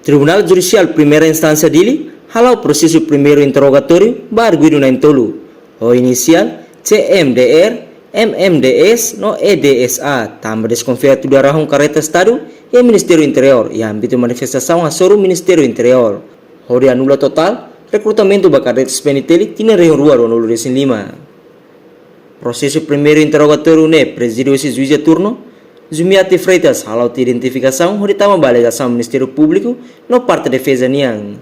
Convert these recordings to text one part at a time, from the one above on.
Tribunal Judicial Primeira Instância dele halau processo primeiro interrogatório barguido na intolu. O inicial CMDR, MMDS no EDSA também desconfia tudo arahum careta Estado e Ministério Interior e âmbito manifestação a soro Ministério Interior. Hori anula total recrutamento bacaretas peniteli tinha reunruar o nulo resin lima. Processo primeiro interrogatório ne presidiu esse juiz de turno Zumiati Freitas halau de identificação hori tama ba alegação Ministério Público no parte de defesa niang.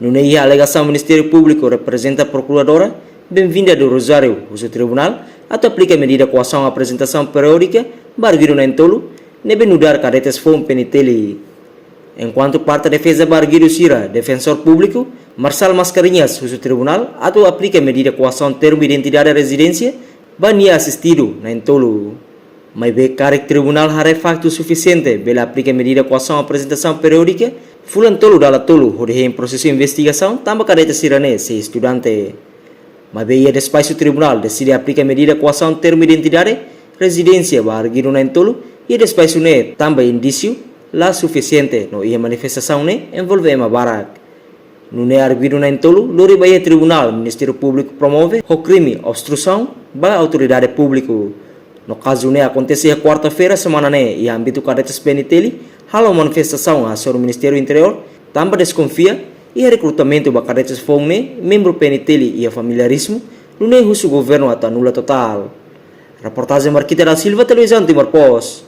No nei alegação Ministério Público representa a procuradora bem-vinda do Rosário, o tribunal, atau aplica medida coação à apresentação periódica barguiro na entolo nebe nudar cadetes fom peniteli. Enquanto parte de defesa barguiro sira defensor público Marçal Mascarinhas, o tribunal, atau aplica medida coação termo identidade da residência bania assistido na entolo. Mas be carek tribunal hare facto suficiente bela aplica medida coação à apresentação periódica fulan tolo dala tolo hori em processo de investigação tamba cadetes sirane se estudante. Mas bem, depois o tribunal decide aplicar medida coação termo de identidade, residência barguiro na entolo e depois o ne também indício lá suficiente no ia manifestação ne envolve ema barak. No ne arguido na entolo, lori baia tribunal, Ministério Público promove o crime obstrução ba autoridade público. No caso ne acontece a quarta-feira semana ne e âmbito cadetes peniteli, halo manifestação a soro Ministério Interior, também desconfia e recrutamento ba cadetes fongne, membro peniteli e familiarismo, no ne russo governo até anula total. Reportagem Marquita da Silva, Televisão Timor Post.